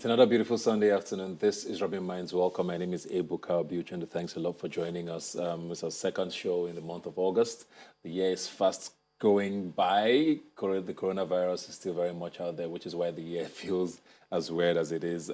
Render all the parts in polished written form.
It's another beautiful Sunday afternoon. This is Rubbin Minds. Welcome. My name is Ebuka Buchan. Thanks a lot for joining us. It's our second show in the month of August. The year is fast going by. The coronavirus is still very much out there, which is why the year feels as weird as it is.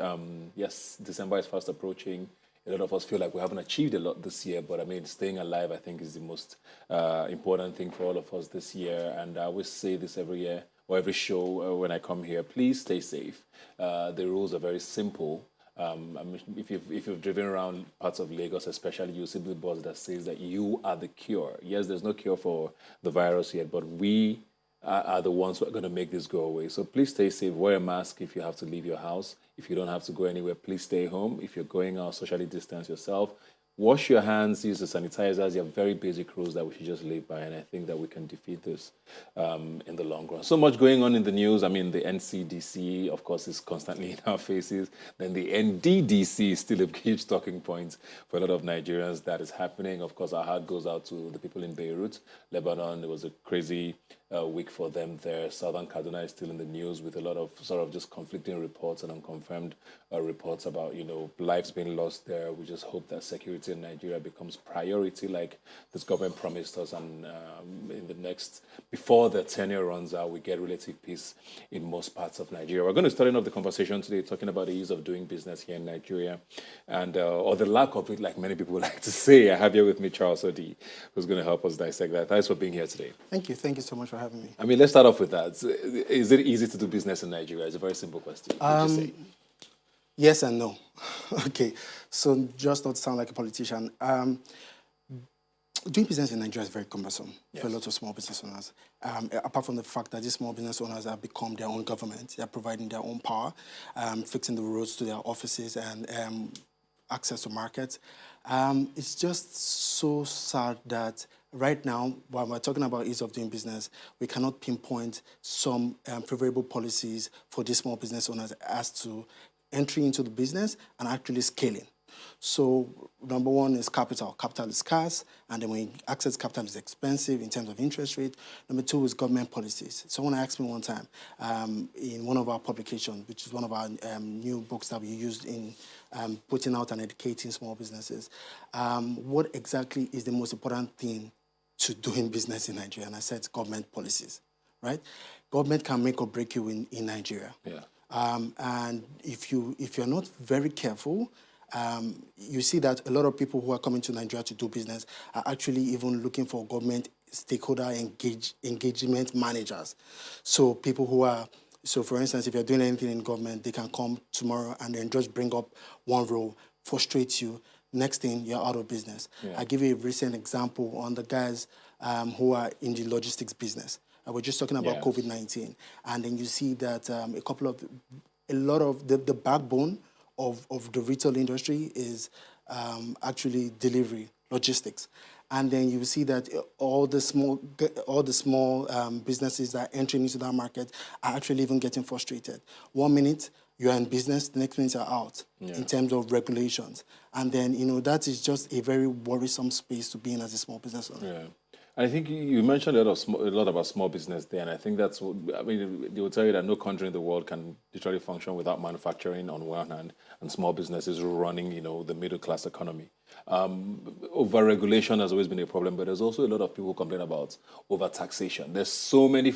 Yes, December is fast approaching. A lot of us feel like we haven't achieved a lot this year, but I mean, staying alive, I think, is the most important thing for all of us this year. And I always say this every year or every show when I come here: please stay safe. The rules are very simple. I mean, if you've driven around parts of Lagos, especially, you see billboards that says that you are the cure. Yes, there's no cure for the virus yet, but we are the ones who are going to make this go away. So please stay safe. Wear a mask if you have to leave your house. If you don't have to go anywhere, please stay home. If you're going out, socially distance yourself. Wash your hands, use the sanitizers. You have very basic rules that we should just live by, and I think that we can defeat this in the long run. So much going on in the news. I mean, the NCDC, of course, is constantly in our faces. Then the NDDC is still a huge talking point for a lot of Nigerians. That is happening. Of course, our heart goes out to the people in Beirut, Lebanon. It was a crazy week for them there. Southern Kaduna is still in the news with a lot of sort of just conflicting reports and unconfirmed reports about, you know, lives being lost there. We just hope that security in Nigeria becomes priority like this government promised us, and in the next, before the tenure runs out, we get relative peace in most parts of Nigeria. We're going to start off the conversation today talking about the ease of doing business here in Nigeria, and or the lack of it, like many people like to say. I have here with me Charles Odi, who's going to help us dissect that. Thanks for being here today. Thank you. Thank you so much for having me. I mean, let's start off with that. Is it easy to do business in Nigeria? It's a very simple question. Would you say? Yes and no. Okay, so just not to sound like a politician, doing business in Nigeria is very cumbersome for a lot of small business owners. Apart from the fact that these small business owners have become their own government, they're providing their own power, fixing the roads to their offices and access to markets. It's just so sad that right now, while we're talking about ease of doing business, we cannot pinpoint some favorable policies for these small business owners as to entry into the business and actually scaling. So number one is capital. Capital is scarce, and then when access capital is expensive in terms of interest rate. Number two is government policies. Someone asked me one time in one of our publications, which is one of our new books that we used in putting out and educating small businesses, what exactly is the most important thing to doing business in Nigeria? And I said government policies, right? Government can make or break you in Nigeria. Yeah. And if you're not very careful, you see that a lot of people who are coming to Nigeria to do business are actually even looking for government stakeholder engagement managers. So people who are, so for instance, if you're doing anything in government, they can come tomorrow and then just bring up one role, frustrate you. Next thing, you're out of business. Yeah. I'll give you a recent example on the guys who are in the logistics business. We're just talking about COVID-19. And then you see that a lot of the backbone of the retail industry is actually delivery, logistics. And then you see that all the small businesses that are entering into that market are actually even getting frustrated. 1 minute, you're in business, the next minute you're out in terms of regulations. And then, you know, that is just a very worrisome space to be in as a small business owner. Yeah. I think you mentioned a lot about small business there, and I think that's what, I mean, they will tell you that no country in the world can literally function without manufacturing on one hand and small businesses running, you know, the middle class economy. Over-regulation has always been a problem, but there's also a lot of people who complain about over-taxation. There's so many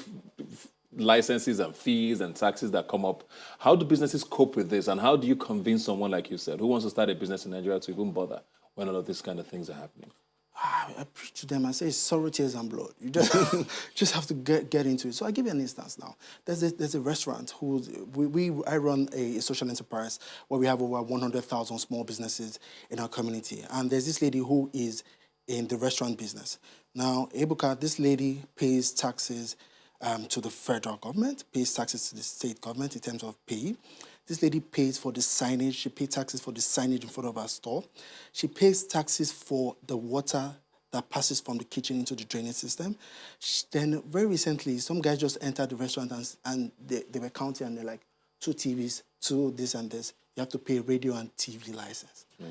licenses and fees and taxes that come up. How do businesses cope with this, and how do you convince someone like you said who wants to start a business in Nigeria to even bother when all of these kind of things are happening? I preach to them and say, sorrow, tears, and blood. You just have to get into it. So I give you an instance now. There's a restaurant I run a social enterprise where we have over 100,000 small businesses in our community. And there's this lady who is in the restaurant business. Now, Ebuka, this lady pays taxes to the federal government, pays taxes to the state government in terms of pay. This lady pays for the signage. She pays taxes for the signage in front of her store. She pays taxes for the water that passes from the kitchen into the drainage system. Then very recently, some guys just entered the restaurant and they were counting, and they're like, 2 TVs, 2 this and this. You have to pay radio and TV license. Yeah.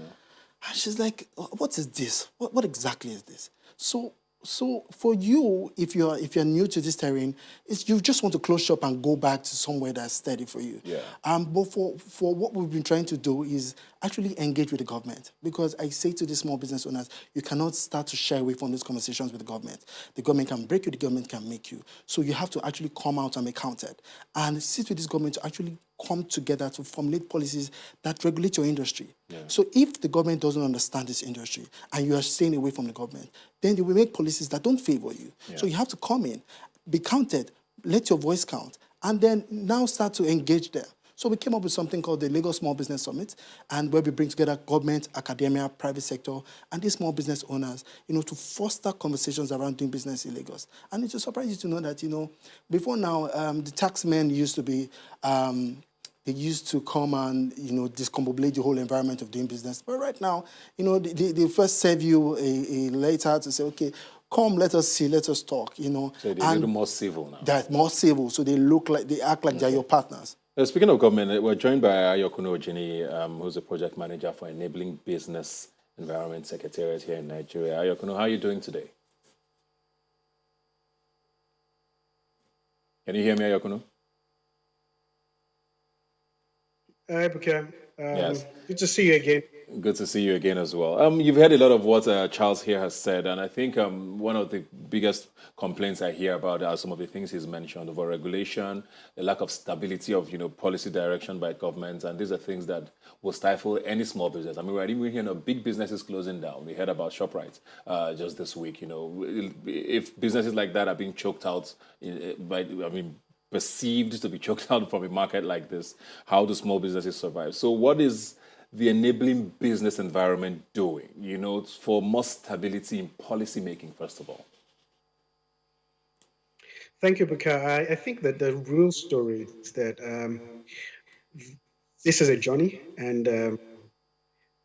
And she's like, what is this? What exactly is this? So So for you, if you're new to this terrain, you just want to close shop and go back to somewhere that's steady for you. Yeah. But for what we've been trying to do is actually engage with the government, because I say to the small business owners, you cannot start to shy away from these conversations with the government. The government can break you, the government can make you. So you have to actually come out and be counted and sit with this government to actually come together to formulate policies that regulate your industry. Yeah. So if the government doesn't understand this industry and you are staying away from the government, then they will make policies that don't favor you. Yeah. So you have to come in, be counted, let your voice count, and then now start to engage them. So we came up with something called the Lagos Small Business Summit, and where we bring together government, academia, private sector, and these small business owners, to foster conversations around doing business in Lagos. And it will surprise you to know that, before now, the taxmen used to be, they used to come and, discombobulate the whole environment of doing business. But right now, they first serve you a letter to say, okay, come, let us see, let us talk, So they're a little more civil now. They're more civil, so they act like they're your partners. Speaking of government, we're joined by Ayokuno Ojini, who's a project manager for Enabling Business Environment Secretariat here in Nigeria. Ayokuno, how are you doing today? Can you hear me, Ayokuno? Hi, Bukia. Yes. Good to see you again. Good to see you again as well. You've heard a lot of what Charles here has said, and I think one of the biggest complaints I hear about are some of the things he's mentioned: overregulation, the lack of stability of policy direction by governments, and these are things that will stifle any small business. I mean, we're even hearing of big businesses closing down. We heard about ShopRite just this week. If businesses like that are being choked out perceived to be choked out from a market like this, how do small businesses survive? So what is the enabling business environment doing, for more stability in policy making, first of all? Thank you, Bukia. I think that the real story is that this is a journey, and the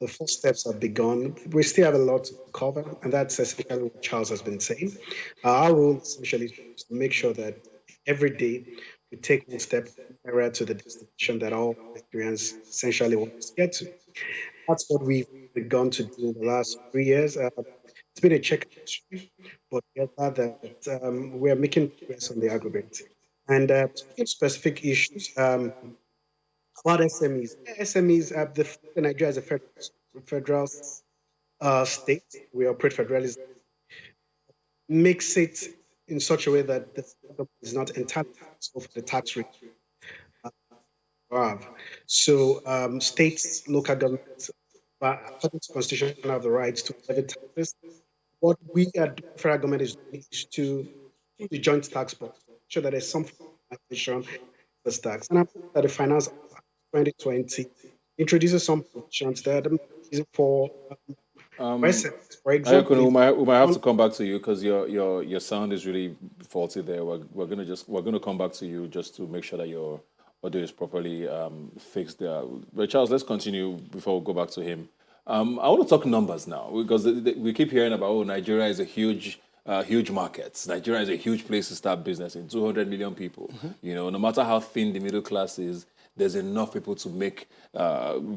first steps have begun. We still have a lot to cover, and that's especially what Charles has been saying. Our role essentially is to make sure that every day we take one step nearer to the destination that all Nigerians essentially want to get to. That's what we've begun to do in the last 3 years. It's been a check history, but we are glad that we're making progress on the aggregate. And speaking of specific issues, about SMEs. SMEs, Nigeria is a federal state. We operate federalism. Makes it in such a way that the government is not entirely responsible for the tax rate. So states, local governments, according to the Constitution, have the rights to levy taxes. What we at the federal government is doing is to do the joint tax board, so that there's some formalization of this tax. And I'm sure that the Finance Act 2020 introduces some provisions that is for residents. For example, Ayokuno, we might have to come back to you because your sound is really faulty there. We're gonna come back to you just to make sure that your audio is properly fixed there. But Charles, let's continue before we go back to him. I want to talk numbers now because we keep hearing about Nigeria is a huge market. Nigeria is a huge place to start business in. 200 million people. No matter how thin the middle class is, there's enough people to make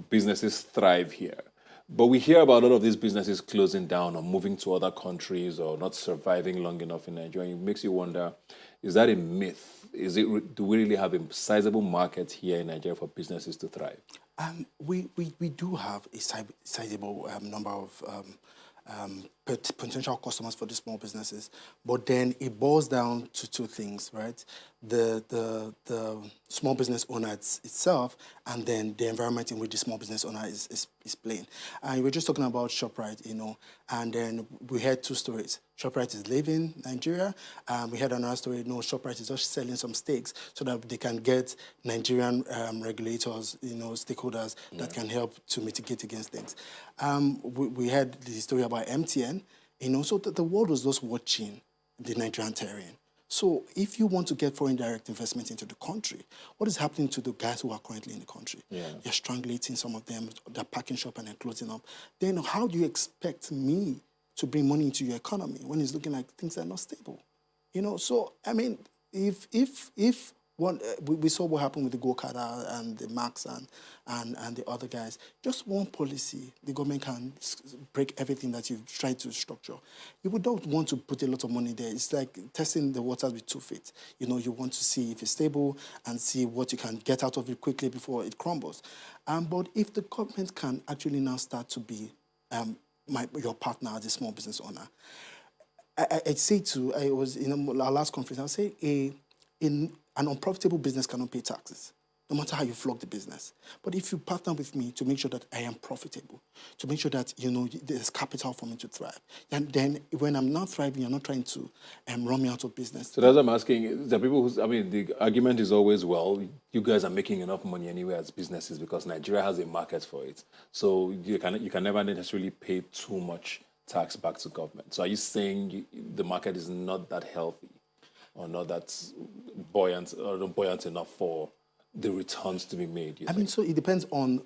businesses thrive here. But we hear about a lot of these businesses closing down or moving to other countries or not surviving long enough in Nigeria. It makes you wonder, is that a myth? Do we really have a sizable market here in Nigeria for businesses to thrive? We do have a sizable number of potential customers for these small businesses, but then it boils down to two things, right? The small business owner itself, and then the environment in which the small business owner is playing. And we're just talking about ShopRite, and then we heard two stories. ShopRite is leaving Nigeria. We had another story, ShopRite is just selling some stakes so that they can get Nigerian regulators, stakeholders that can help to mitigate against things. We had the story about MTN, so the world was just watching the Nigerian terrain. So if you want to get foreign direct investment into the country, what is happening to the guys who are currently in the country? Yeah. You're strangulating some of them, they're packing shop and then closing up. Then how do you expect me to bring money into your economy when it's looking like things are not stable? So, I mean, if We saw what happened with the Go-Karter and the Max and the other guys. Just one policy, the government can break everything that you've tried to structure. You would not want to put a lot of money there. It's like testing the waters with 2 feet. You know, you want to see if it's stable and see what you can get out of it quickly before it crumbles. But if the government can actually now start to be your partner as a small business owner, I'd say I was in our last conference, I'll say an unprofitable business cannot pay taxes, no matter how you flog the business. But if you partner with me to make sure that I am profitable, to make sure that, you know, there's capital for me to thrive, and then when I'm not thriving, you're not trying to run me out of business. So that's what I'm asking. The people who, I mean, the argument is always, well, you guys are making enough money anyway as businesses because Nigeria has a market for it. So you can never necessarily pay too much tax back to government. So are you saying the market is not that healthy or not that buoyant or not buoyant enough for the returns to be made? I mean, so it depends on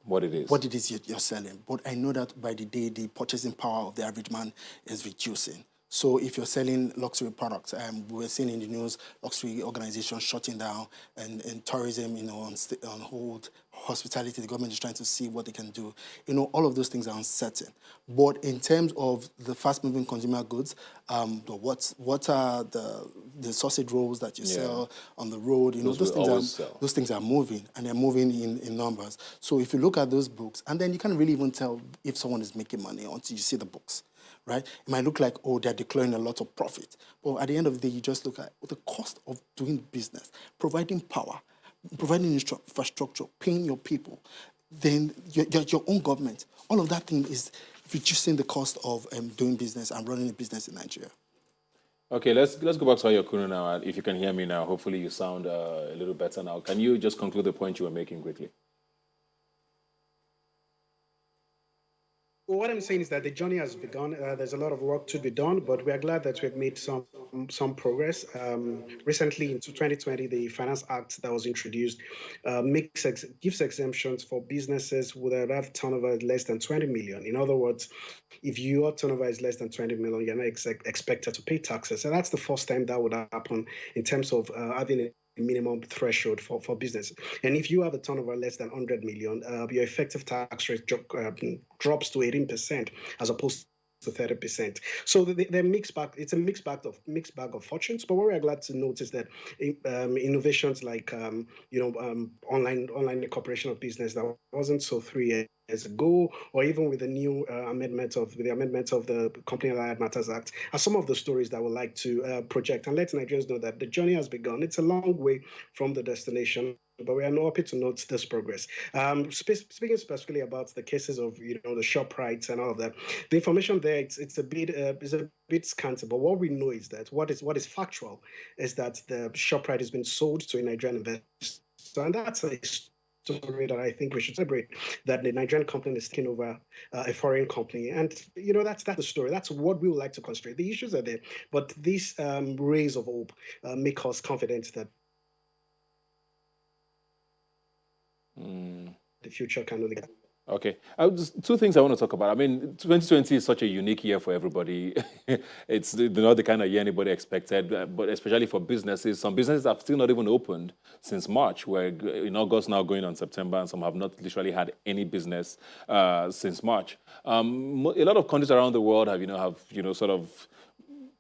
what it is. What it is you're selling. But I know that by the day, the purchasing power of the average man is reducing. So if you're selling luxury products, we're seeing in the news luxury organizations shutting down and tourism, you know, on hold, hospitality, the government is trying to see what they can do. You know, all of those things are uncertain. But in terms of the fast-moving consumer goods, what are the sausage rolls that you sell on the road? You know, those things are moving, and they're moving in numbers. So if you look at those books, and then you can't really even tell if someone is making money until you see the books. Right? It might look like, oh, they're declaring a lot of profit. But at the end of the day, you just look at the cost of doing business, providing power, providing infrastructure, paying your people, then your own government. All of that thing is reducing the cost of doing business and running a business in Nigeria. Okay, let's go back to Ayokunu now. If you can hear me now, hopefully you sound a little better now. Can you just conclude the point you were making quickly? Well, what I'm saying is that the journey has begun. There's a lot of work to be done, but we are glad that we've made some progress. Recently, in 2020, the Finance Act that was introduced gives exemptions for businesses that have turnover less than 20 million. In other words, if your turnover is less than 20 million, you're not expected to pay taxes. And that's the first time that would happen in terms of having a minimum threshold for business. And if you have a turnover less than 100 million, your effective tax rate drops to 18% as opposed to 30%. So they're mixed bag. It's a mixed bag of fortunes. But what we're glad to notice that innovations like online incorporation of business that wasn't so 3 years ago, or even with the new amendment of the Company Allied Matters Act, are some of the stories that I would like to project and let Nigerians know that the journey has begun. It's a long way from the destination, but we are happy to note this progress. Speaking specifically about the cases of the shop rights and all of that, the information there it's a bit scanty. But what we know is that what is factual is that the shop right has been sold to a Nigerian investor, and that's a story that I think we should celebrate, that the Nigerian company is taking over a foreign company. And, that's the story. That's what we would like to concentrate. The issues are there, but these rays of hope make us confident that the future can only... Okay. Just 2 things I want to talk about. I mean, 2020 is such a unique year for everybody. It's not the kind of year anybody expected, but especially for businesses. Some businesses have still not even opened since March. We're in August now, going on September, and some have not literally had any business since March. A lot of countries around the world have sort of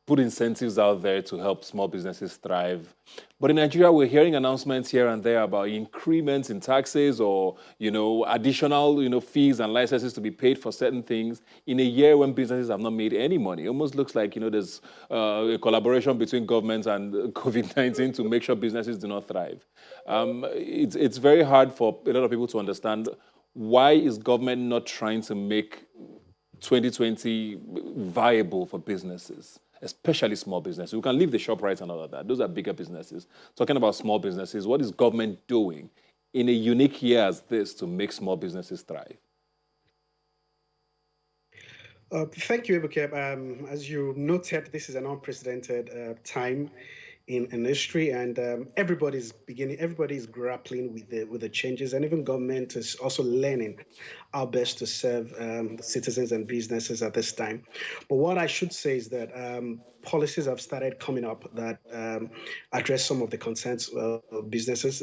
put incentives out there to help small businesses thrive. But in Nigeria, we're hearing announcements here and there about increments in taxes or, additional, fees and licenses to be paid for certain things in a year when businesses have not made any money. It almost looks like, there's a collaboration between governments and COVID-19 to make sure businesses do not thrive. It's very hard for a lot of people to understand, why is government not trying to make 2020 viable for businesses, especially small businesses? We can leave the shop rights and all of that. Those are bigger businesses. Talking about small businesses, what is government doing in a unique year as this to make small businesses thrive? Thank you, Ebuka. As you noted, this is an unprecedented time in history, and everybody's grappling with the changes, and even government is also learning how best to serve the citizens and businesses at this time. But what I should say is that policies have started coming up that address some of the concerns of businesses.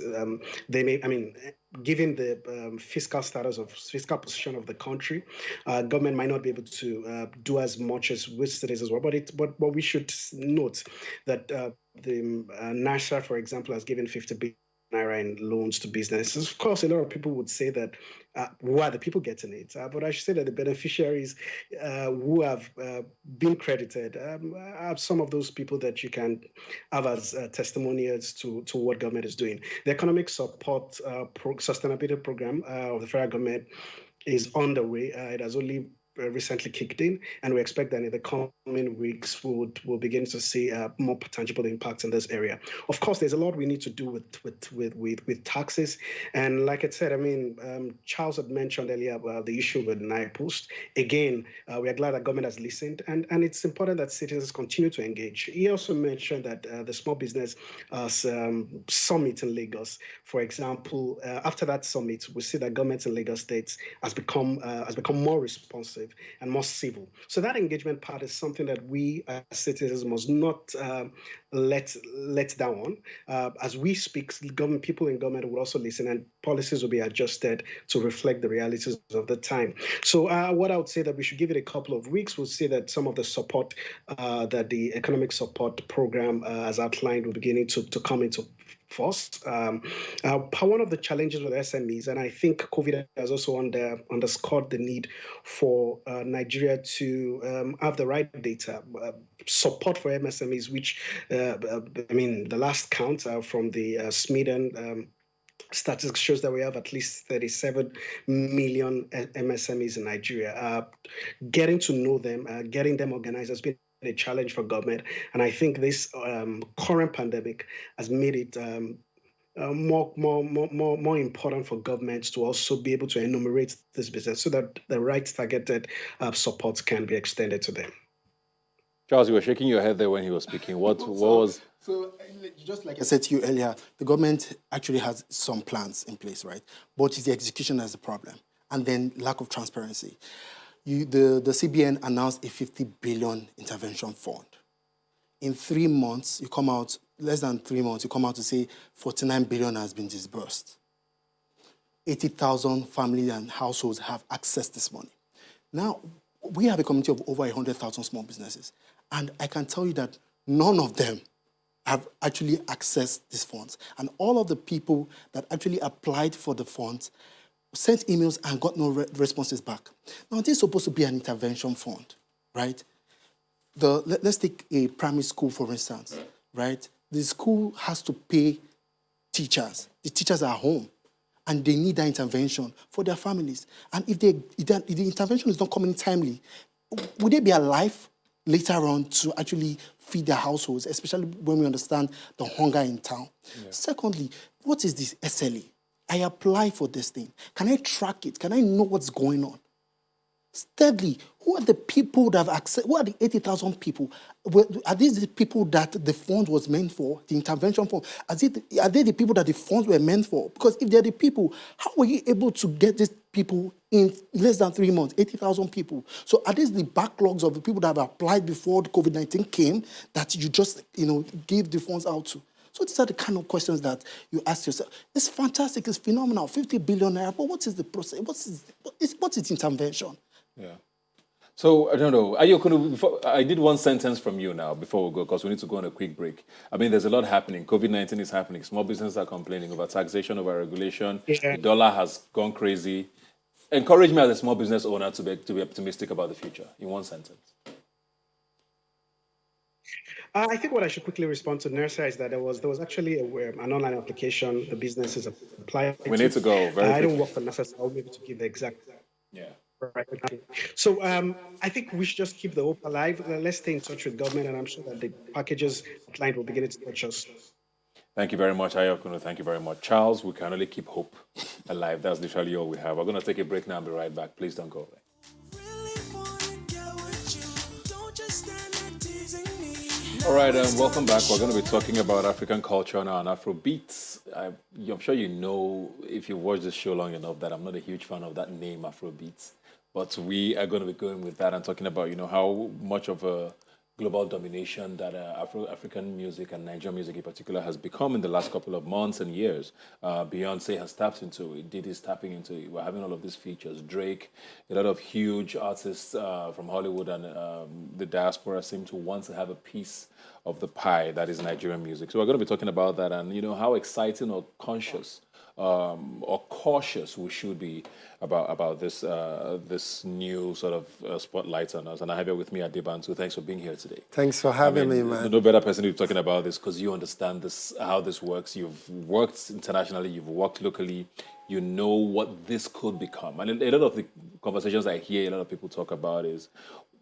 They may, I mean, given the fiscal position of the country, government might not be able to do as much as with citizens. But we should note that the NASA, for example, has given 50 billion naira in loans to businesses. Of course, a lot of people would say that who are the people getting it? But I should say that the beneficiaries who have been credited are some of those people that you can have as testimonials to what government is doing. The economic support sustainability program of the federal government is underway. It has only recently kicked in, and we expect that in the coming weeks we'll begin to see more tangible impacts in this area. Of course, there's a lot we need to do with taxes, and like I said, I mean, Charles had mentioned earlier about the issue with NIPOST. Again, we are glad that government has listened, and it's important that citizens continue to engage. He also mentioned that the small business summit in Lagos, for example, after that summit, we see that government in Lagos State has become more responsive and more civil. So that engagement part is something that we as citizens must not let down on. As we speak, people in government will also listen, and policies will be adjusted to reflect the realities of the time. So what I would say that we should give it a couple of weeks. We'll see that some of the support that the economic support program has outlined will beginning to come into force. One of the challenges with SMEs, and I think COVID has also underscored the need for Nigeria to have the right data, support for MSMEs, which, I mean, the last count from the Sweden statistics shows that we have at least 37 million MSMEs in Nigeria. Getting to know them, getting them organized has been a challenge for government, and I think this current pandemic has made it more important for governments to also be able to enumerate this business so that the right targeted support can be extended to them. Charles, you were shaking your head there when he was speaking. What was? So, just like I said to you earlier, the government actually has some plans in place, right? But it's the execution that's the problem, and then lack of transparency. The CBN announced a 50 billion intervention fund. In 3 months, less than 3 months, you come out to say 49 billion has been disbursed. 80,000 families and households have accessed this money. Now, we have a community of over 100,000 small businesses, and I can tell you that none of them have actually accessed these funds. And all of the people that actually applied for the funds sent emails and got no responses back. Now, this is supposed to be an intervention fund, right? Let's take a primary school, for instance, right? The school has to pay teachers. The teachers are home, and they need that intervention for their families. And if the intervention is not coming timely, would they be alive later on to actually feed their households, especially when we understand the hunger in town? Yeah. Secondly, what is this SLA? I apply for this thing. Can I track it? Can I know what's going on? Thirdly, who are the people that have access? Who are the 80,000 people? Are these the people that the fund was meant for, the intervention fund? Are they the people that the funds were meant for? Because if they're the people, how were you able to get these people in less than 3 months, 80,000 people? So are these the backlogs of the people that have applied before the COVID-19 came that you just, gave the funds out to? So these are the kind of questions that you ask yourself. It's fantastic, it's phenomenal, 50 billion naira, but what is the process? What is intervention? Yeah. So, I don't know. I need one sentence from you now before we go, because we need to go on a quick break. I mean, there's a lot happening. COVID-19 is happening. Small businesses are complaining over taxation, over regulation. Yeah. The dollar has gone crazy. Encourage me as a small business owner to be optimistic about the future in one sentence. I think what I should quickly respond to Nersa is that there was actually an online application the businesses apply. We need to go very quickly. I don't work for NASA, so I'll be able to give the exact. Yeah. Right. So I think we should just keep the hope alive. Let's stay in touch with government, and I'm sure that the packages outlined will begin to touch us. Thank you very much, Ayokuno. Thank you very much. Charles, we can only keep hope alive. That's literally all we have. We're going to take a break now and be right back. Please don't go away. All right, welcome back. We're going to be talking about African culture now and Afrobeats. I'm sure you know, if you watch the show long enough, that I'm not a huge fan of that name, Afrobeats. But we are going to be going with that and talking about, how much of a global domination that African music and Nigerian music in particular has become in the last couple of months and years. Beyonce has tapped into it, Diddy's tapping into it. We're having all of these features. Drake, a lot of huge artists from Hollywood and the diaspora seem to want to have a piece of the pie that is Nigerian music. So we're going to be talking about that and how exciting or conscious or cautious we should be about this new sort of spotlight on us. And I have you with me, Adebantu. Thanks for being here today. Thanks for having me, man. No better person to be talking about this because you understand this, how this works. You've worked internationally, you've worked locally, you know what this could become. And a lot of the conversations I hear a lot of people talk about is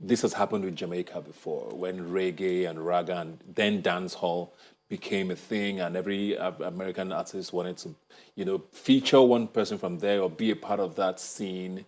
this has happened with Jamaica before, when reggae and raga and then dancehall became a thing, and every American artist wanted to, feature one person from there or be a part of that scene.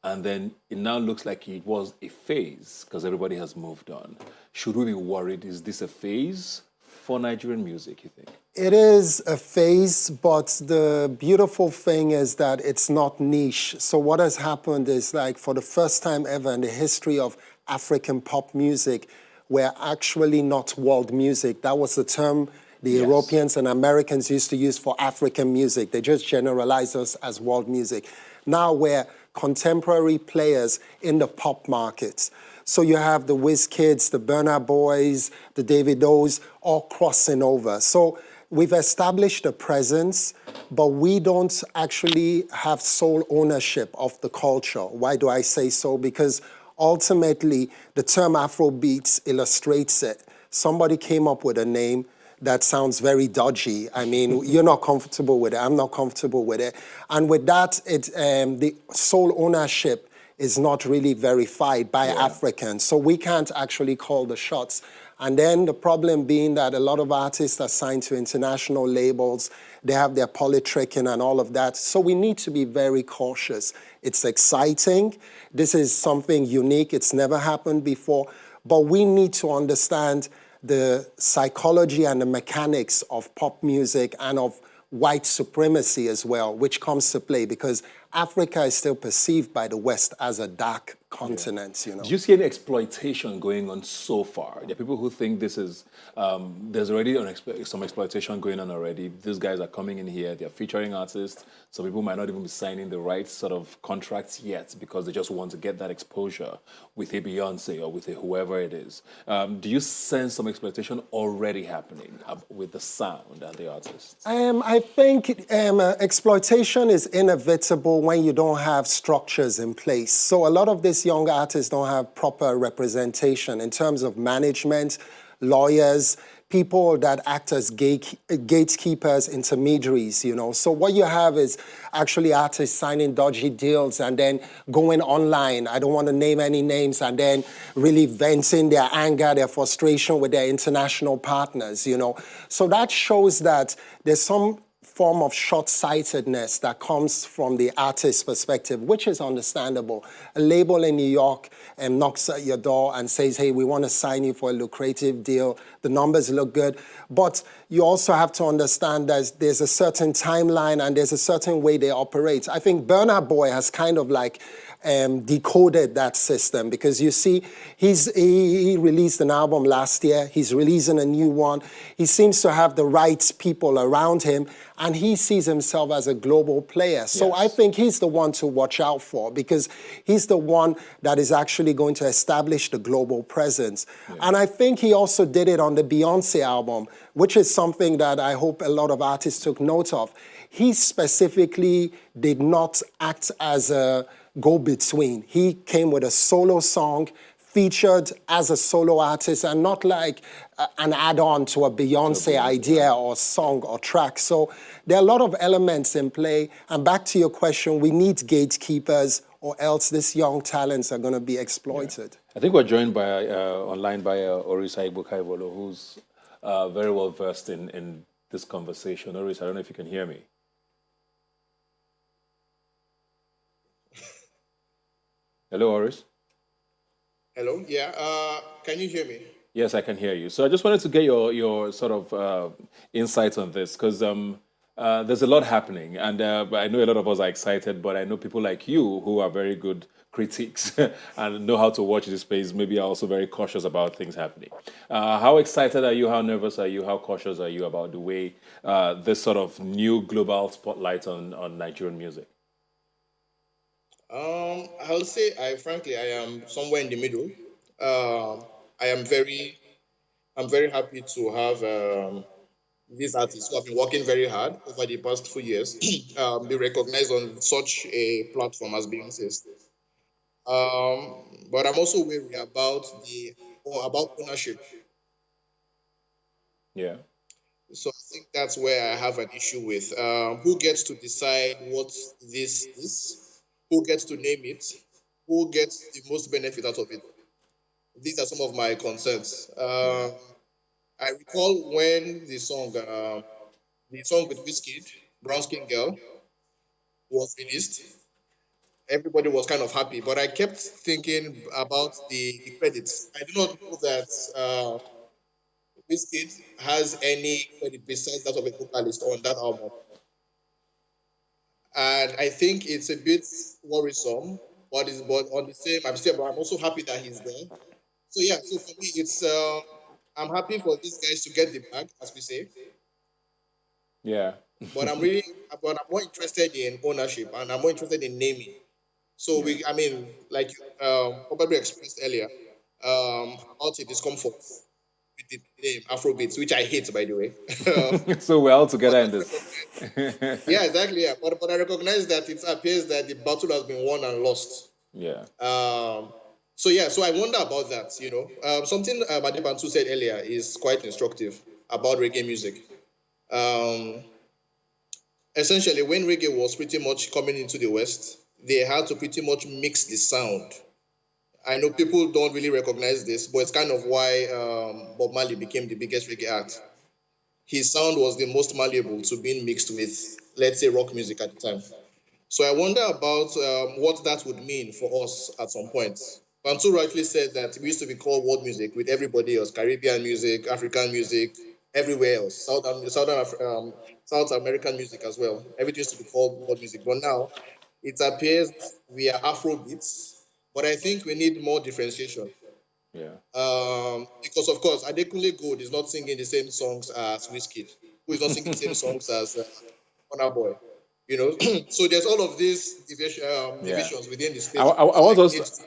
And then it now looks like it was a phase because everybody has moved on. Should we be worried? Is this a phase for Nigerian music, you think? It is a phase, but the beautiful thing is that it's not niche. So what has happened is, like, for the first time ever in the history of African pop music, we're actually not world music. That was the term the Europeans and Americans used to use for African music. They just generalized us as world music. Now we're contemporary players in the pop markets. So you have the Wizkids, the Burna Boys, the Davidos, all crossing over. So we've established a presence, but we don't actually have sole ownership of the culture. Why do I say so? Because ultimately, the term Afrobeats illustrates it. Somebody came up with a name that sounds very dodgy. I mean, you're not comfortable with it. I'm not comfortable with it. And with that, the sole ownership is not really verified by Africans. So we can't actually call the shots. And then the problem being that a lot of artists are signed to international labels. They have their politicking and all of that. So we need to be very cautious. It's exciting. This is something unique. It's never happened before. But we need to understand the psychology and the mechanics of pop music and of white supremacy as well, which comes to play because Africa is still perceived by the West as a dark continent, Do you see any exploitation going on so far? There are people who think this is, there's already some exploitation going on already. These guys are coming in here, they're featuring artists. Some people might not even be signing the right sort of contracts yet because they just want to get that exposure with a Beyonce or with a whoever it is. Do you sense some exploitation already happening with the sound and the artists? I think exploitation is inevitable when you don't have structures in place. So a lot of these young artists don't have proper representation in terms of management, lawyers, people that act as gatekeepers, intermediaries, So what you have is actually artists signing dodgy deals and then going online, I don't want to name any names, and then really venting their anger, their frustration with their international partners, So that shows that there's some form of short-sightedness that comes from the artist's perspective, which is understandable. A label in New York knocks at your door and says, hey, we want to sign you for a lucrative deal. The numbers look good. But you also have to understand that there's a certain timeline and there's a certain way they operate. I think Burna Boy has kind of like decoded that system because you see, he released an album last year. He's releasing a new one. He seems to have the right people around him, and he sees himself as a global player. So I think he's the one to watch out for because he's the one that is actually going to establish the global presence. And I think he also did it on the Beyonce album, which is something that I hope a lot of artists took note of. He specifically did not act as a go-between. He came with a solo song, featured as a solo artist, and not like an add-on to a Beyonce idea or song or track. So there are a lot of elements in play. And back to your question, we need gatekeepers or else these young talents are going to be exploited. I think we're joined by online by Orisa Igbokaivolo, who's very well versed in this conversation. Orisa, I don't know if you can hear me. Hello, Oris. Hello. Yeah. Can you hear me? Yes, I can hear you. So I just wanted to get your sort of insights on this because there's a lot happening, and I know a lot of us are excited, but I know people like you who are very good critics and know how to watch this space. Maybe are also very cautious about things happening. How excited are you? How nervous are you? How cautious are you about the way this sort of new global spotlight on Nigerian music? I'll say frankly I am somewhere in the middle. I am I'm very happy to have these artists who have been working very hard over the past 2 years be recognized on such a platform as Beyonce's. But I'm also wary about about ownership. Yeah. So I think that's where I have an issue with who gets to decide what this is, who gets to name it, who gets the most benefit out of it. These are some of my concerns. Yeah. I recall when the song with Wizkid, Brown Skin Girl, was released. Everybody was kind of happy, but I kept thinking about the credits. I do not know that Wizkid has any credit besides that of a vocalist on that album. And I think it's a bit worrisome. But on the same, but I'm also happy that he's there. So yeah, so for me, it's I'm happy for these guys to get the bag, as we say. Yeah. But but I'm more interested in ownership and I'm more interested in naming. So Yeah. I mean, like you probably expressed earlier, about your discomfort with the name Afrobeats, which I hate, by the way. So we're all But together in I this. recognize, yeah, exactly, yeah. But I recognize that it appears that the battle has been won and lost. Yeah. So yeah, so I wonder about that. Something Adebantu said earlier is quite instructive about reggae music. Um, Essentially, when reggae was pretty much coming into the West, they had to pretty much mix the sound. I know people don't really recognize this, but it's kind of why Bob Marley became the biggest reggae act. His sound was the most malleable to being mixed with, let's say, rock music at the time. So I wonder about what that would mean for us at some point. Bantu rightly said that we used to be called world music with everybody else, Caribbean music, African music, everywhere else, South American music as well. Everything used to be called world music. But now it appears we are Afrobeats, but I think we need more differentiation. Yeah. Because of course, Adekunle Gold is not singing the same songs as Wizkid, who is not singing the same songs as Burna Boy. So there's all of these Yeah. divisions within the I, space. I, I Just want like us. age.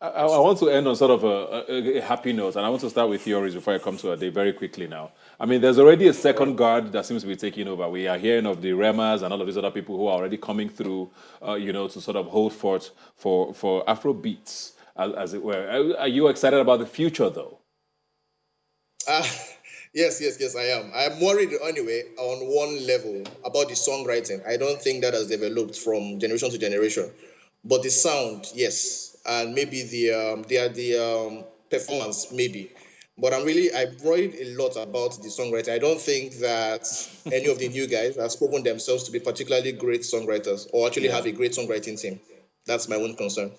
I want to end on sort of a happy note, and I want to start with theories before I come to a day very quickly now. I mean, there's already a second guard that seems to be taking over. We are hearing of the Remas and all of these other people who are already coming through, to sort of hold forth for Afro beats, as it were. Are you excited about the future, though? Uh, yes, I am. I'm worried anyway on one level about the songwriting. I don't think that has developed from generation to generation, but the sound, yes, and maybe the performance, maybe. But I'm worried a lot about the songwriting. I don't think that any of the new guys has proven themselves to be particularly great songwriters or actually Yeah. have a great songwriting team. That's my own concern.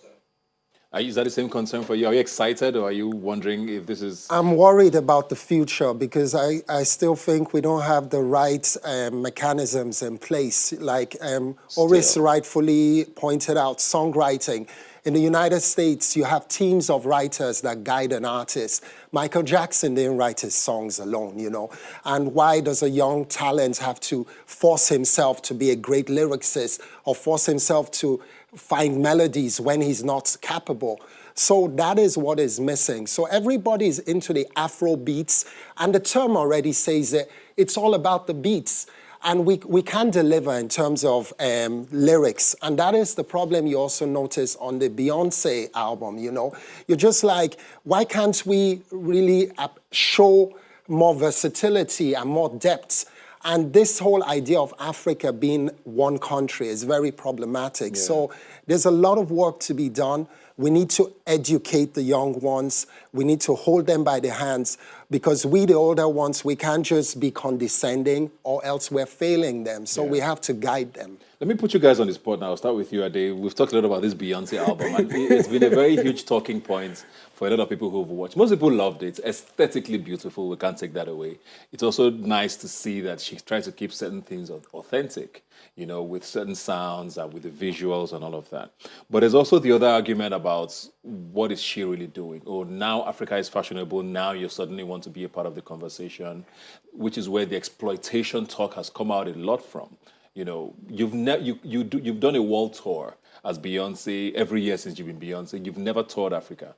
Is that the same concern for you? Are you excited, or are you wondering if this is I'm worried about the future because I still think we don't have the right mechanisms in place. Like Oris still? rightfully pointed out, songwriting. In the United States, you have teams of writers that guide an artist. Michael Jackson didn't write his songs alone, And why does a young talent have to force himself to be a great lyricist or force himself to find melodies when he's not capable? So that is what is missing. So everybody is into the Afro beats, and the term already says that it's all about the beats. And we can deliver in terms of lyrics. And that is the problem you also notice on the Beyonce album, You're just like, why can't we really show more versatility and more depth? And this whole idea of Africa being one country is very problematic. Yeah. So there's a lot of work to be done. We need to educate the young ones. We need to hold them by the hands because we, the older ones, we can't just be condescending or else we're failing them. So we have to guide them. Let me put you guys on the spot now. I'll start with you, Ade. We've talked a lot about this Beyonce album, and it's been a very huge talking point for a lot of people who've watched. Most people loved it. Aesthetically beautiful. We can't take that away. It's also nice to see that she tries to keep certain things authentic, you know, with certain sounds and with the visuals and all of that. But there's also the other argument about what is she really doing? Oh, now Africa is fashionable. Now you suddenly want to be a part of the conversation, which is where the exploitation talk has come out a lot from. You know, you've done a world tour as Beyonce every year since you've been Beyonce. You've never toured Africa.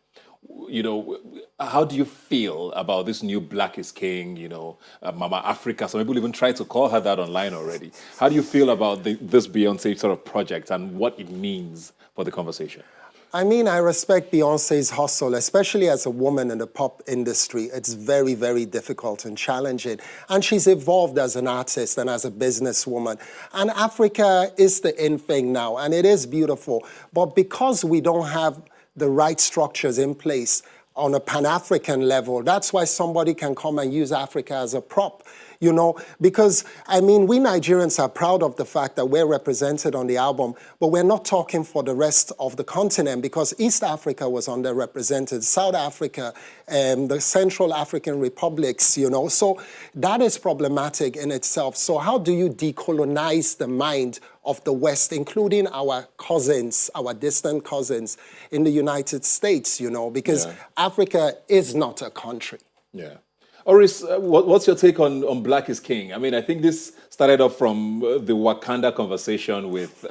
You know, how do you feel about this new Black is King, you know, Mama Africa? Some people even try to call her that online already. How do you feel about this Beyonce sort of project and what it means for the conversation? I mean, I respect Beyonce's hustle, especially as a woman in the pop industry. It's very, very difficult and challenging. And she's evolved as an artist and as a businesswoman. And Africa is the in thing now, and it is beautiful. But because we don't have the right structures in place on a Pan-African level, that's why somebody can come and use Africa as a prop. You know, because, I mean, we Nigerians are proud of the fact that we're represented on the album, but we're not talking for the rest of the continent because East Africa was underrepresented, South Africa, the Central African republics, you know. So that is problematic in itself. So how do you decolonize the mind of the West, including our cousins, our distant cousins in the United States, you know, because Africa is not a country. Yeah. Oris, what's your take on Black is King? I mean, I think this started off from the Wakanda conversation with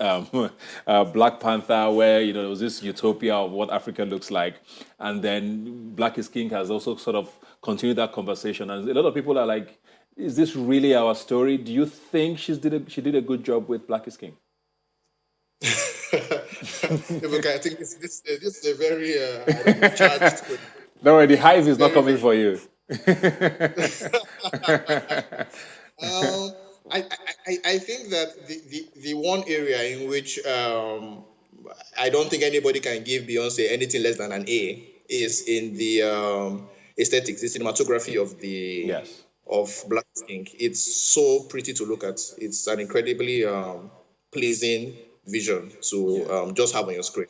Black Panther, where, you know, there was this utopia of what Africa looks like. And then Black is King has also sort of continued that conversation. And a lot of people are like, is this really our story? Do you think she did a good job with Black is King? Okay, I think this is a very charged. Don't worry, the hive is not coming for you. I think that the one area in which I don't think anybody can give Beyonce anything less than an A is in the aesthetics, the cinematography of Black King. It's so pretty to look at. It's an incredibly pleasing vision to just have on your screen.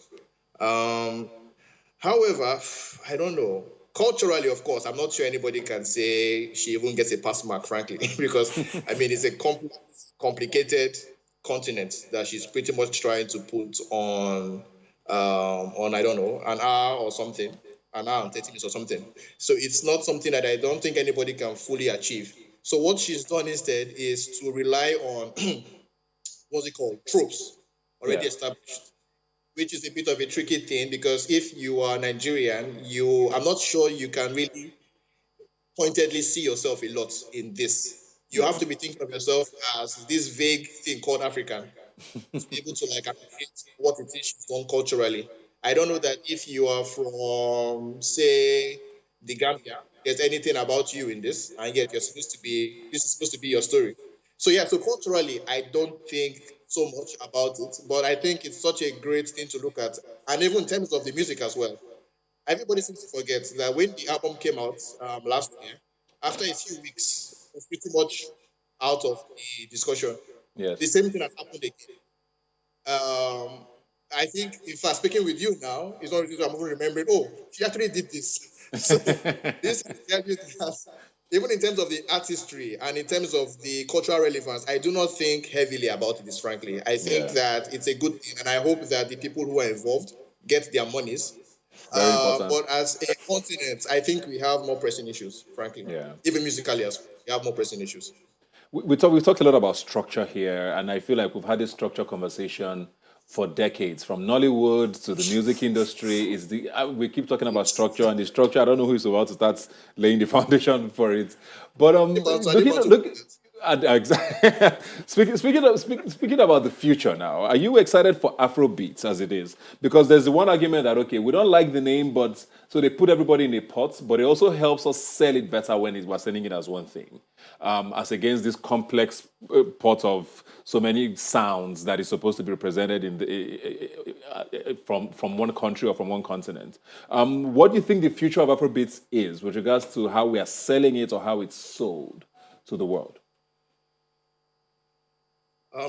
However, I don't know. Culturally, of course, I'm not sure anybody can say she even gets a pass mark, frankly, because, I mean, it's a complicated continent that she's pretty much trying to put on I don't know, an hour or something, an hour and 30 minutes or something. So it's not something that I don't think anybody can fully achieve. So what she's done instead is to rely on, what's it called, tropes already established, which is a bit of a tricky thing because if you are Nigerian, I'm not sure you can really pointedly see yourself a lot in this. You have to be thinking of yourself as this vague thing called African to be able to like appreciate what it is she's done culturally. I don't know that if you are from, say, the Gambia, there's anything about you in this, and yet this is supposed to be your story. So so culturally, I don't think so much about it, but I think it's such a great thing to look at. And even in terms of the music as well, everybody seems to forget that when the album came out last year, after a few weeks, it was pretty much out of the discussion. Yes. The same thing has happened again. I think, in fact, speaking with you now, it's not really I'm even remembering, she actually did this. So this is even in terms of the artistry and in terms of the cultural relevance, I do not think heavily about this, frankly. I think that it's a good thing, and I hope that the people who are involved get their monies. Very important. But as a continent, I think we have more pressing issues, frankly. Yeah. Even musically as well, we have more pressing issues. We've talked a lot about structure here, and I feel like we've had this structure conversation for decades, from Nollywood to the music industry. We keep talking about structure, and the structure, I don't know who is about to start laying the foundation for it. But speaking about the future now, are you excited for Afrobeats as it is? Because there's the one argument that, okay, we don't like the name, but so they put everybody in a pot, but it also helps us sell it better when we're selling it as one thing, as against this complex pot of so many sounds that is supposed to be represented in from one country or from one continent. What do you think the future of Afrobeats is with regards to how we are selling it or how it's sold to the world?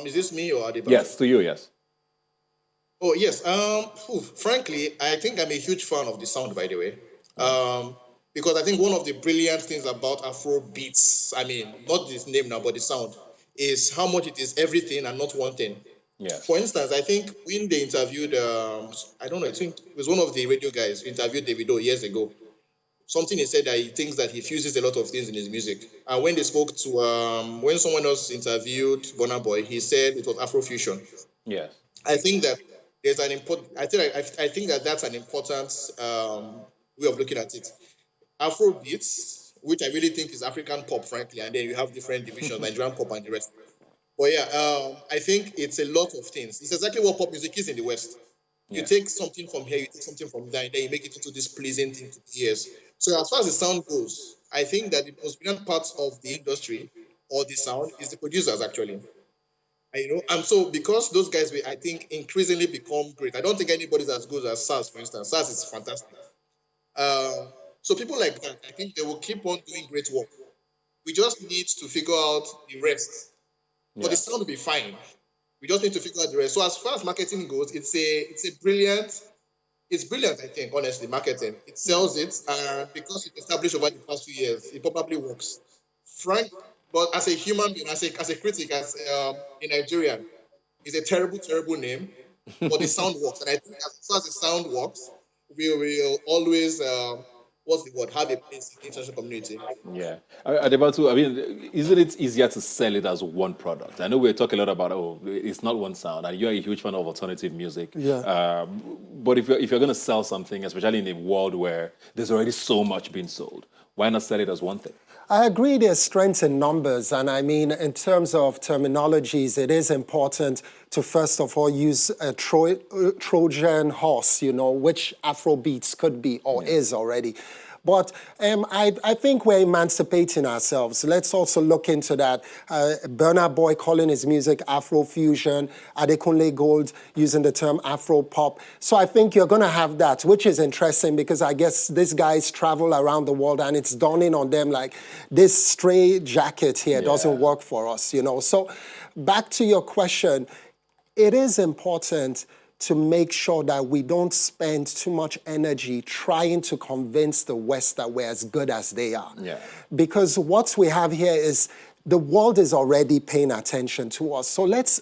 Is this me or Adeban? Yes, to you, yes. Oh yes. Frankly, I think I'm a huge fan of the sound. By the way, because I think one of the brilliant things about Afrobeats, I mean, not this name now, but the sound, is how much it is everything and not one thing. Yes. For instance, I think when they interviewed, I don't know, I think it was one of the radio guys who interviewed Davido years ago. Something he said that he thinks that he fuses a lot of things in his music. And when they spoke to, when someone else interviewed Burna Boy, he said it was Afrofusion. Yes. I think that there's an important. I think that that's an important way of looking at it. Afrobeats, which I really think is African pop, frankly, and then you have different divisions, Nigerian pop and the rest. But yeah, I think it's a lot of things. It's exactly what pop music is in the West. You take something from here, you take something from there, and then you make it into this pleasing thing to the ears. So as far as the sound goes, I think that the most brilliant parts of the industry or the sound is the producers actually. And so because those guys will, I think, increasingly become great. I don't think anybody's as good as SARS, for instance. SARS is fantastic. So people like that, I think they will keep on doing great work. We just need to figure out the rest. But the sound will be fine. We just need to figure out the rest. So as far as marketing goes, it's brilliant, I think, honestly, marketing. It sells it, because it's established over the past few years, it probably works. Frank, but as a human being, as a critic, as a Nigerian, it's a terrible, terrible name, but the sound works. And I think as far as the sound works, we will always, what's the word, have a place in the international community. Yeah. Adebatu, I mean, isn't it easier to sell it as one product? I know we're talking a lot about, it's not one sound, and you're a huge fan of alternative music. Yeah. But if you're going to sell something, especially in a world where there's already so much being sold, why not sell it as one thing? I agree there's strength in numbers. And I mean, in terms of terminologies, it is important to first of all use a Trojan horse, which Afrobeats could be or is already. But I think we're emancipating ourselves. Let's also look into that. Burna Boy calling his music Afrofusion, Adekunle Gold using the term Afropop. So I think you're going to have that, which is interesting because I guess these guys travel around the world and it's dawning on them like this stray jacket here doesn't work for us, So back to your question, it is important to make sure that we don't spend too much energy trying to convince the West that we're as good as they are. Yeah. Because what we have here is the world is already paying attention to us. So let's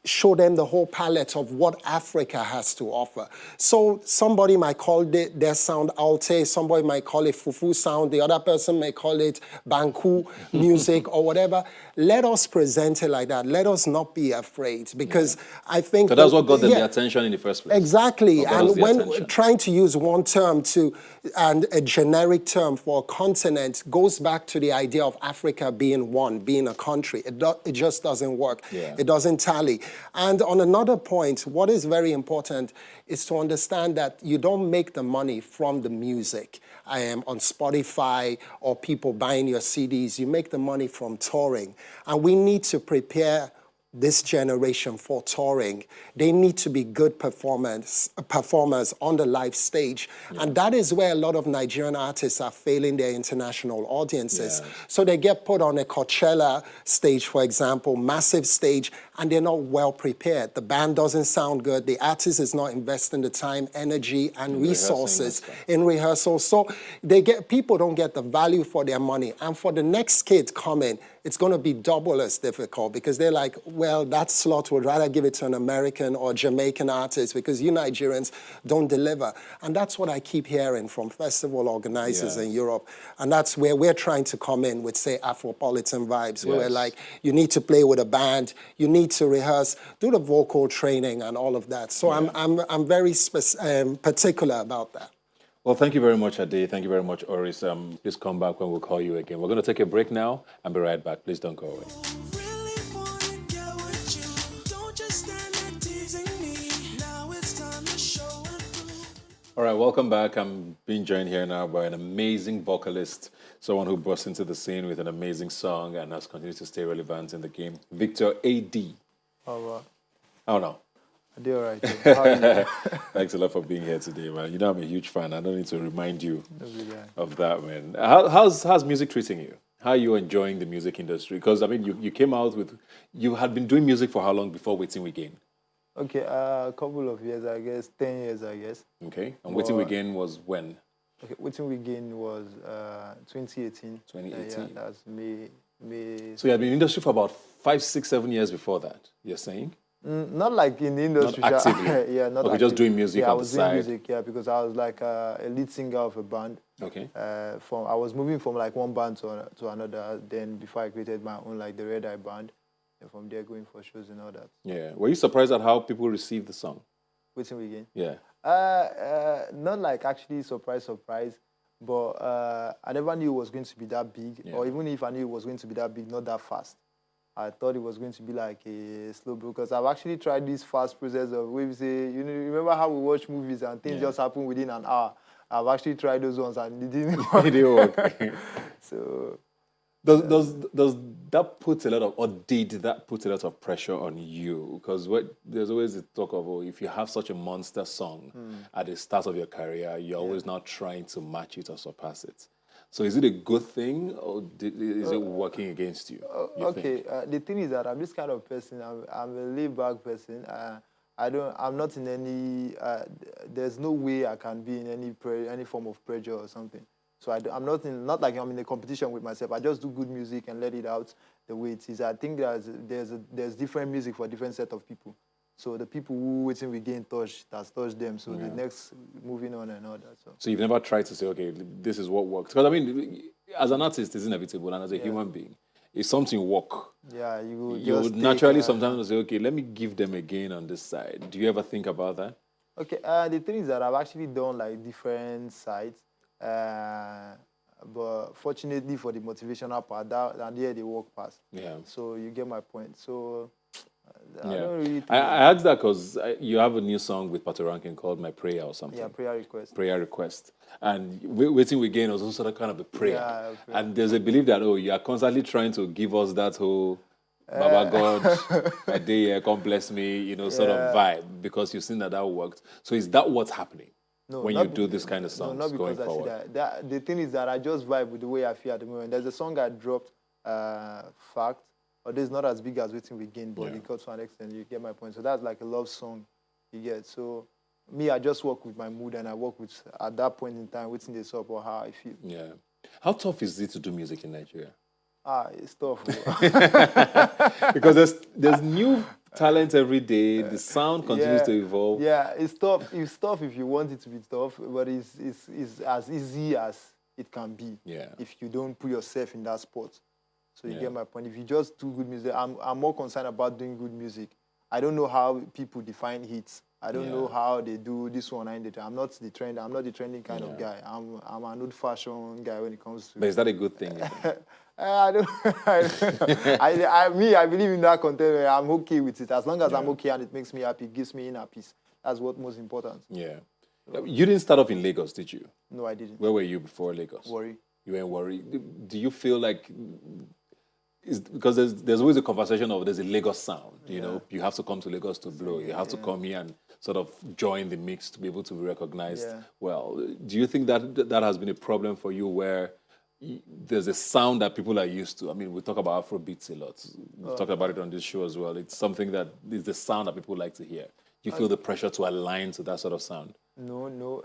show them the whole palette of what Africa has to offer. So somebody might call their sound Alte, somebody might call it Fufu sound, the other person may call it Banku music or whatever. Let us present it like that. Let us not be afraid because I think... So that's what got them the attention in the first place. Exactly. And when trying to use one term and a generic term for a continent goes back to the idea of Africa being one, being a country. It just doesn't work. Yeah. It doesn't tally. And on another point, what is very important is to understand that you don't make the money from the music. I am on Spotify or people buying your CDs. You make the money from touring. And we need to prepare this generation for touring. They need to be good performers on the live stage. Yeah. And that is where a lot of Nigerian artists are failing their international audiences. Yeah. So they get put on a Coachella stage, for example, massive stage, and they're not well prepared. The band doesn't sound good. The artist is not investing the time, energy, and resources in rehearsal. So people don't get the value for their money. And for the next kid coming, it's going to be double as difficult because they're like, well, that slot would rather give it to an American or Jamaican artist because you Nigerians don't deliver. And that's what I keep hearing from festival organizers in Europe. And that's where we're trying to come in with, say, Afropolitan vibes, where we're like, you need to play with a band, you need to rehearse, do the vocal training and all of that. So I'm very particular about that. Well, thank you very much, Ade. Thank you very much, Oris. Please come back when we'll call you again. We're going to take a break now and be right back. Please don't go away. All right, welcome back. I'm being joined here now by an amazing vocalist, someone who burst into the scene with an amazing song and has continued to stay relevant in the game, Victor A.D. All right. Oh, no. I do all right. How are you? Thanks a lot for being here today, man. You know I'm a huge fan. I don't need to remind you of that, man. How's music treating you? How are you enjoying the music industry? Because, I mean, you came out with, you had been doing music for how long before Waiting We Gain? Okay, a couple of years, I guess, 10 years, I guess. Okay. And Waiting We Gain was when? Okay, Waiting We Gain was 2018. 2018. Yeah, that's May. So you had been in the industry for about 5, 6, 7 years before that, you're saying? Not like in the industry. Not actively? Yeah, not Okay, actively. just doing music yeah, on I was the doing side. music, yeah, because I was like a lead singer of a band. Okay. I was moving from like one band to another. Then before I created my own, like the Red Eye band, and from there going for shows and all that. Yeah. Were you surprised at how people received the song? Waiting We Gain. Yeah. Not like actually surprise, but I never knew it was going to be that big, Yeah. or even if I knew it was going to be that big, not that fast. I thought it was going to be like a slow build, because I've actually tried this fast process of where we say, you know, remember how we watch movies and things just happen within an hour? I've actually tried those ones and it didn't work. It didn't work. So Does that put a lot of, or did that put a lot of pressure on you? Because there's always the talk of, oh, if you have such a monster song at the start of your career, you're always now trying to match it or surpass it. So is it a good thing, or is it working against you? okay, the thing is that I'm this kind of person. I'm a laid-back person. I'm not in any. There's no way I can be in any form of pressure or something. So I'm not like I'm in a competition with myself. I just do good music and let it out the way it is. I think there's different music for different set of people. So the people who Waiting We Gain that's touched them. So the next moving on and all that. So you've never tried to say, okay, this is what works? Because I mean, as an artist, it's inevitable, and as a human being, if something works, yeah, you would naturally sometimes say, okay, let me give them a gain on this side. Do you ever think about that? Okay, the thing is that I've actually done like different sides. But fortunately for the motivational part, and there they walk past. Yeah. So you get my point. So I Yeah. don't really think I asked that because you have a new song with Pato Rankin called My Prayer or something. yeah, prayer request. Prayer request. And Waiting We Gain was also kind of a prayer. Yeah, prayer. And there's a belief that, oh, you are constantly trying to give us that whole Baba God, a day here, come bless me, you know, sort of vibe, because you've seen that worked. So is that what's happening when you do this kind of songs not going because forward? I see that. The thing is that I just vibe with the way I feel at the moment. There's a song I dropped, Fact, although it's not as big as Waiting We Gain, but it got to an extent, you get my point. So that's like a love song, you get. So me, I just work with my mood, and I work with, at that point in time, waiting this up or how I feel. Yeah. How tough is it to do music in Nigeria? It's tough. Because there's new talent every day. The sound continues to evolve. Yeah, it's tough. It's tough if you want it to be tough, but it's as easy as it can be. Yeah. If you don't put yourself in that spot. So you get my point. If you just do good music, I'm more concerned about doing good music. I don't know how people define hits. I don't know how they do this one. I'm not the trend. I'm not the trending kind of guy. I'm an old-fashioned guy when it comes to. But is that a good thing? I don't. I believe in that content. Where I'm okay with it as long as I'm okay and it makes me happy, gives me inner peace. That's what's most important. Yeah. You didn't start off in Lagos, did you? No, I didn't. Where were you before Lagos? Worry. You were in Worry. Do you feel like, because there's always a conversation of there's a Lagos sound, you know, you have to come to Lagos to blow. You have to come here and sort of join the mix to be able to be recognized well. Do you think that has been a problem for you, where there's a sound that people are used to? I mean, we talk about Afrobeats a lot. We've talked about it on this show as well. It's something that is the sound that people like to hear. Do you feel the pressure to align to that sort of sound? No.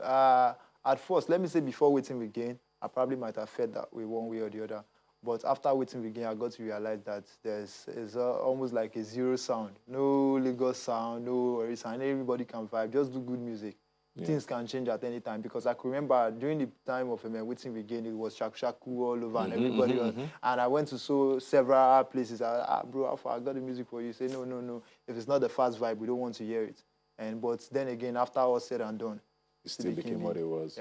At first, let me say before Waiting We Gain, I probably might have felt that way one way or the other. But after Waiting We Gain, I got to realize that there's almost like a zero sound. No Lagos sound, no worries sound. Everybody can vibe. Just do good music. Things can change at any time, because I could remember during the time of Waiting We Gain, it was shaku all over and everybody was, and I went to several places. Bro, I got the music for you. Say, no. If it's not the fast vibe, we don't want to hear it. But then again, after all said and done, it still became what it was,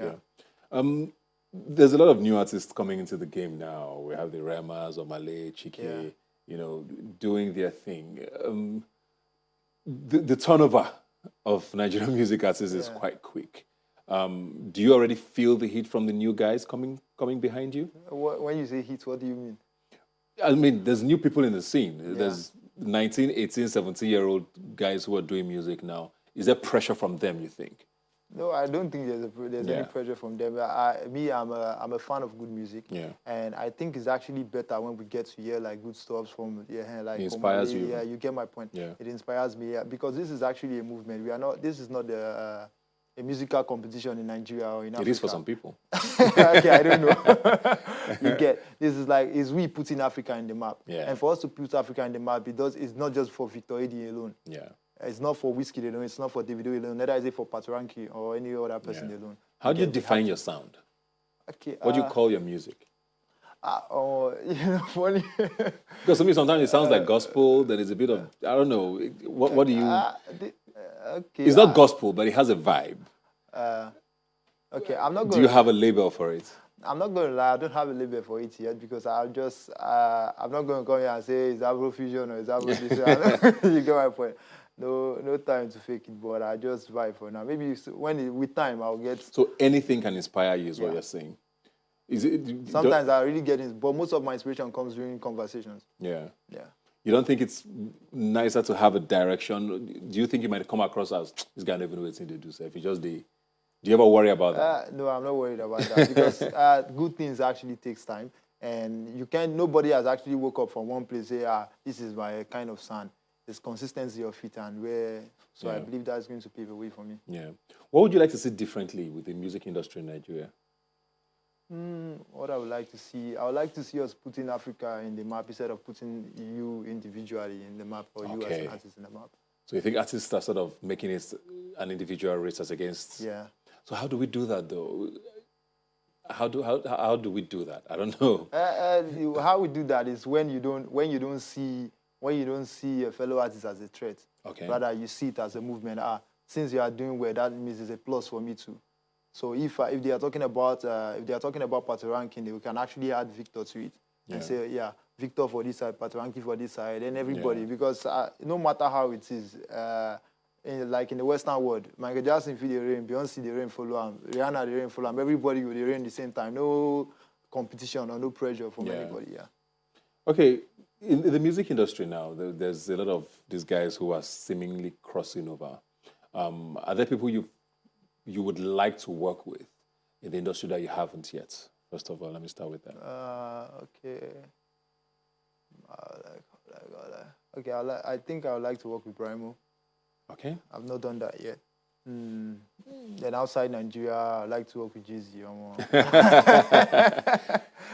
There's a lot of new artists coming into the game now. We have the Remas, Omale, Chike, you know, doing their thing. The turnover of Nigerian music artists is quite quick. Do you already feel the heat from the new guys coming behind you? When you say heat, what do you mean? I mean, there's new people in the scene. There's 19, 18, 17-year-old guys who are doing music now. Is there pressure from them, you think? No, I don't think there's Yeah. any pressure from them. I'm a fan of good music. Yeah. And I think it's actually better when we get to hear like good stuff from like It inspires Omale. you. Yeah, you get my point. Yeah. It inspires me, yeah, because this is actually a movement. This is not a musical competition in Nigeria or in Africa. It is for some people. Okay, I don't know. You get, this is like, is we putting Africa in the map. Yeah. And for us to put Africa in the map, it's not just for Victor Eddie alone. Yeah. It's not for Whiskey alone. It's not for Davido alone. Neither is it for Patoranking or any other person Yeah. alone. How do you Get- define your sound? Okay. What do you call your music? Funny. Because to me, sometimes it sounds like gospel. Then it's a bit of, I don't know. What do you? Okay. It's not gospel, but it has a vibe. Okay, I'm not Do going. you have a label for it? I'm not going to lie. I don't have a label for it yet because I'm not going to come here and say it's Afrofusion or it's Afrobeats. You get my point. No time to fake it, but I just vibe for now. Maybe with time I'll get. So anything can inspire you, is what Yeah. you're saying. Is it? Sometimes I really get it, but most of my inspiration comes during conversations. Yeah. Yeah. You don't think it's nicer to have a direction? Do you think you might come across as this guy never knows what to do? So if you just do you ever worry about that? No, I'm not worried about that because good things actually takes time, and you can't. Nobody has actually woke up from one place and say, this is my kind of sound. It's consistency of it and where. So I Yeah. believe that's going to pave a way for me. Yeah. What would you like to see differently with the music industry in Nigeria? What I would like to see, I would like to see us putting Africa in the map instead of putting you individually in the map or you as Okay. an artist in the map. So you think artists are sort of making it an individual race as against? Yeah. So how do we do that though? How do we do that? I don't know. How we do that is when you don't see a fellow artist as a threat. Okay. Rather, you see it as a movement. Since you are doing well, that means it's a plus for me too. So if they are talking about Patoranking, we can actually add Victor to it and say, Victor for this side, Patoranking for this side, and everybody. Because no matter how it is, in the Western world, Michael Jackson feel the rain, Beyonce the rain follow him, Rihanna the rain follow him, everybody with the rain at the same time. No competition or no pressure from anybody. Yeah. Okay, in the music industry now, there's a lot of these guys who are seemingly crossing over. Are there people you would like to work with in the industry that you haven't yet? First of all, let me start with that. Okay. Okay, I think I would like to work with Brimo. Okay. I've not done that yet. Then outside Nigeria, I'd like to work with Jay-Z.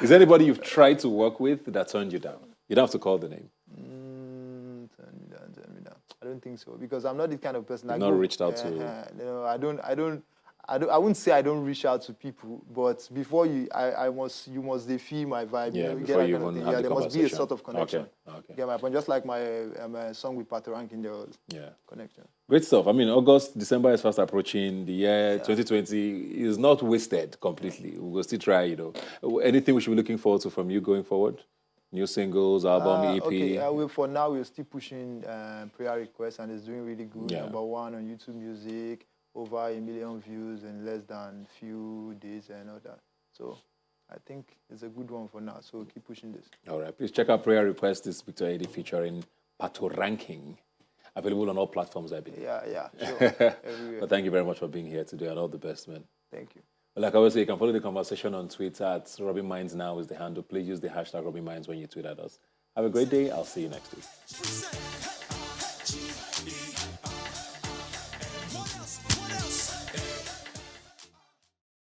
Is there anybody you've tried to work with that turned you down? You don't have to call the name. Turn me down. I don't think so because I'm not the kind of person. You've not reached out to. No, I wouldn't say I don't reach out to people, but before you must feel my vibe. Yeah, you before you get that even kind of have the there must be a conversation. sort of connection. Okay. Get my point. Just like my song with Patoranking, there was connection. Great stuff. I mean, December is fast approaching. The year 2020 is not wasted completely. We'll still try, Anything we should be looking forward to from you going forward? New singles, album, EP? Okay, for now, we're still pushing Prayer Request, and it's doing really good. Yeah. Number 1 on YouTube Music, over 1 million views in less than few days and all that. So I think it's a good one for now. So we'll keep pushing this. All right. Please check out Prayer Request. This Victor Eddie featuring Patoranking. Available on all platforms, I believe. Yeah, sure. Everywhere. But thank you very much for being here today and all the best, man. Thank you. Like I always say, you can follow the conversation on Twitter at Rubbin Minds Now is the handle. Please use the hashtag Rubbin Minds when you tweet at us. Have a great day. I'll see you next week.